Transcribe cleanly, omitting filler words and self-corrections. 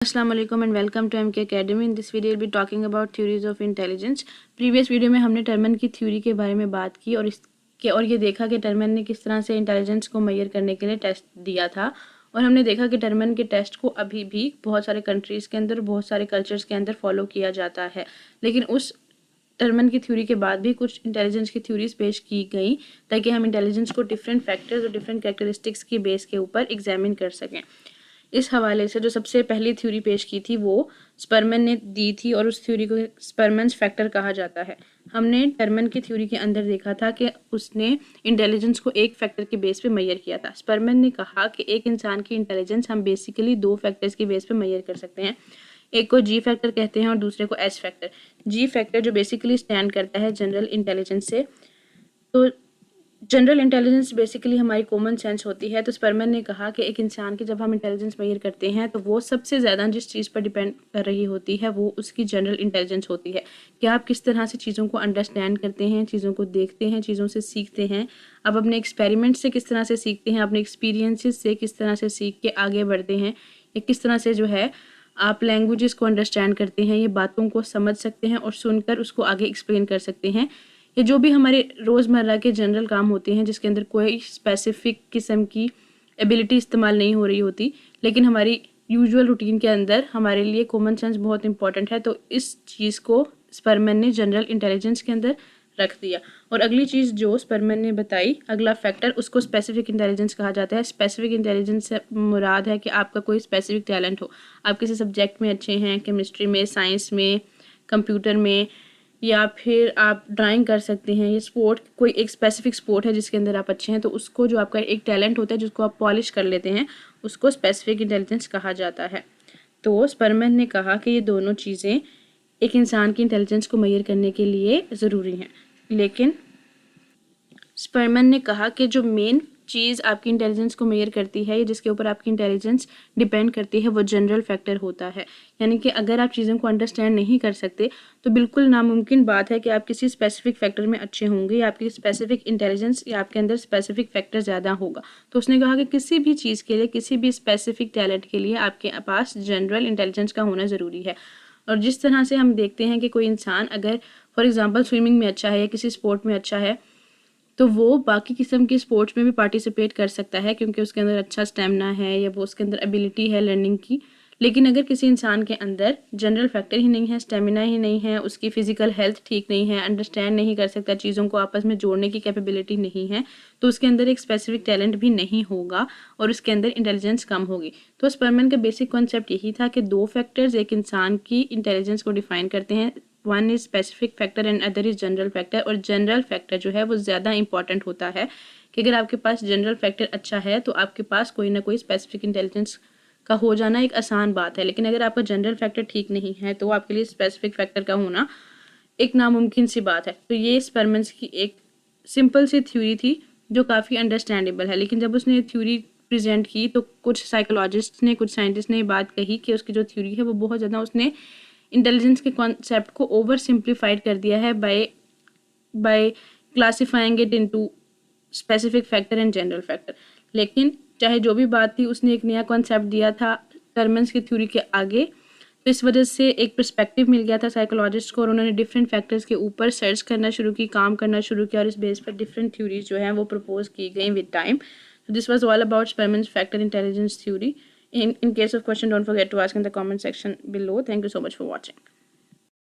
Assalamu alaikum and welcome to MK Academy. In this video we'll be talking about theories of intelligence. Previous video में हमने Terman की theory के बारे में बात की और ये देखा कि टर्मन ने किस तरह से इंटेलिजेंस को मेजर करने के लिए टेस्ट दिया था। और हमने देखा कि टर्मन के टेस्ट को अभी भी बहुत सारे कंट्रीज़ के अंदर, बहुत सारे कल्चर्स के अंदर फॉलो किया जाता है। लेकिन उस टर्मन की थ्योरी के बाद भी कुछ इंटेलिजेंस की थ्योरीज पेश की गई ताकि हम इंटेलिजेंस को डिफरेंट फैक्टर्स और डिफरेंट कैरेक्टरिस्टिक्स की बेस के ऊपर एग्जामिन कर सकें। इस हवाले से जो सबसे पहली थ्योरी पेश की थी वो स्परमैन ने दी थी और उस थ्योरी को स्परमैन्स फैक्टर कहा जाता है। हमने टर्मन की थ्योरी के अंदर देखा था कि उसने इंटेलिजेंस को एक फैक्टर के बेस पे मेजर किया था। स्परमैन ने कहा कि एक इंसान की इंटेलिजेंस हम बेसिकली दो फैक्टर्स के बेस पे मेजर कर सकते हैं। एक को जी फैक्टर कहते हैं और दूसरे को एस फैक्टर। जी फैक्टर जो बेसिकली स्टैंड करता है जनरल इंटेलिजेंस से। तो जनरल इंटेलिजेंस बेसिकली हमारी कॉमन सेंस होती है। तो स्परमैन ने कहा कि एक इंसान की जब हम इंटेलिजेंस मेजर करते हैं तो वो सबसे ज़्यादा जिस चीज़ पर डिपेंड कर रही होती है वो उसकी जनरल इंटेलिजेंस होती है कि आप किस तरह से चीज़ों को अंडरस्टैंड करते हैं, चीज़ों को देखते हैं, चीज़ों से सीखते हैं। आप अपने एक्सपेरिमेंट से किस तरह से सीखते हैं, अपने एक्सपीरियंसेस से किस तरह से सीख के आगे बढ़ते हैं, या किस तरह से जो है आप लैंग्वेजेस को अंडरस्टैंड करते हैं, ये बातों को समझ सकते हैं और सुनकर उसको आगे एक्सप्लेन कर सकते हैं। ये जो भी हमारे रोज़मर्रा के जनरल काम होते हैं जिसके अंदर कोई स्पेसिफिक किस्म की एबिलिटी इस्तेमाल नहीं हो रही होती, लेकिन हमारी यूजुअल रूटीन के अंदर हमारे लिए कॉमन सेंस बहुत इंपॉर्टेंट है। तो इस चीज़ को स्परमैन ने जनरल इंटेलिजेंस के अंदर रख दिया। और अगली चीज़ जो स्परमैन ने बताई, अगला फैक्टर, उसको स्पेसिफिक इंटेलिजेंस कहा जाता है। स्पेसिफिक इंटेलिजेंस से मुराद है कि आपका कोई स्पेसिफिक टैलेंट हो, आप किसी सब्जेक्ट में अच्छे हैं, केमिस्ट्री में, साइंस में, कंप्यूटर में, या फिर आप ड्राइंग कर सकते हैं। ये स्पोर्ट, कोई एक स्पेसिफिक स्पोर्ट है जिसके अंदर आप अच्छे हैं, तो उसको जो आपका एक टैलेंट होता है जिसको आप पॉलिश कर लेते हैं, उसको स्पेसिफिक इंटेलिजेंस कहा जाता है। तो स्परमैन ने कहा कि ये दोनों चीज़ें एक इंसान की इंटेलिजेंस को मेजर करने के लिए ज़रूरी हैं। लेकिन स्परमैन ने कहा कि जो मेन चीज़ आपकी इंटेलिजेंस को मेजर करती है या जिसके ऊपर आपकी इंटेलिजेंस डिपेंड करती है वो जनरल फैक्टर होता है। यानी कि अगर आप चीज़ों को अंडरस्टैंड नहीं कर सकते तो बिल्कुल नामुमकिन बात है कि आप किसी स्पेसिफिक फैक्टर में अच्छे होंगे या आपकी स्पेसिफिक इंटेलिजेंस या आपके अंदर स्पेसिफिक फैक्टर ज़्यादा होगा। तो उसने कहा कि किसी भी चीज़ के लिए, किसी भी स्पेसिफिक टैलेंट के लिए आपके पास जनरल इंटेलिजेंस का होना ज़रूरी है। और जिस तरह से हम देखते हैं कि कोई इंसान अगर फॉर एग्ज़ाम्पल स्विमिंग में अच्छा है या किसी स्पोर्ट में अच्छा है तो वो बाकी किस्म के स्पोर्ट्स में भी पार्टिसिपेट कर सकता है क्योंकि उसके अंदर अच्छा स्टेमिना है या वो उसके अंदर एबिलिटी है लर्निंग की। लेकिन अगर किसी इंसान के अंदर जनरल फैक्टर ही नहीं है, स्टेमिना ही नहीं है, उसकी फ़िज़िकल हेल्थ ठीक नहीं है, अंडरस्टैंड नहीं कर सकता, चीज़ों को आपस में जोड़ने की कैपेबिलिटी नहीं है, तो उसके अंदर एक स्पेसिफिक टैलेंट भी नहीं होगा और उसके अंदर इंटेलिजेंस कम होगी। तो स्परमैन का बेसिक कॉन्सेप्ट यही था कि दो फैक्टर्स एक इंसान की इंटेलिजेंस को डिफाइन करते हैं। One is specific factor and other is general factor. और जनरल फैक्टर जो है वो ज़्यादा इंपॉर्टेंट होता है कि अगर आपके पास जनरल फैक्टर अच्छा है तो आपके पास कोई ना कोई स्पेसिफिक इंटेलिजेंस का हो जाना एक आसान बात है। लेकिन अगर आपका जनरल फैक्टर ठीक नहीं है तो आपके लिए स्पेसिफिक फैक्टर का होना एक नामुमकिन सी बात है। तो ये स्परमैन्स की एक सिंपल सी थ्योरी थी जो काफ़ी अंडरस्टैंडेबल है। लेकिन जब उसने थ्योरी प्रेजेंट की तो कुछ साइकोलॉजिस्ट ने, कुछ साइंटिस्ट ने ये बात कही कि उसकी जो थ्योरी है वो बहुत ज़्यादा, उसने इंटेलिजेंस के कॉन्सेप्ट को ओवर सिंप्लीफाइड कर दिया है by classifying it into specific factor and general factor. लेकिन चाहे जो भी बात थी, उसने एक नया कॉन्सेप्ट दिया था टर्मन्स की थ्योरी के आगे। तो इस वजह से एक पर्सपेक्टिव मिल गया था साइकोलॉजिस्ट को और उन्होंने डिफरेंट फैक्टर्स के ऊपर सर्च करना शुरू की, काम करना शुरू किया और इस बेस पर डिफरेंट थ्योरीज जो हैं वो प्रपोज की गई with time. So this was all about Spearman's factor intelligence theory. In case of question, don't forget to ask in the comment section below. Thank you so much for watching.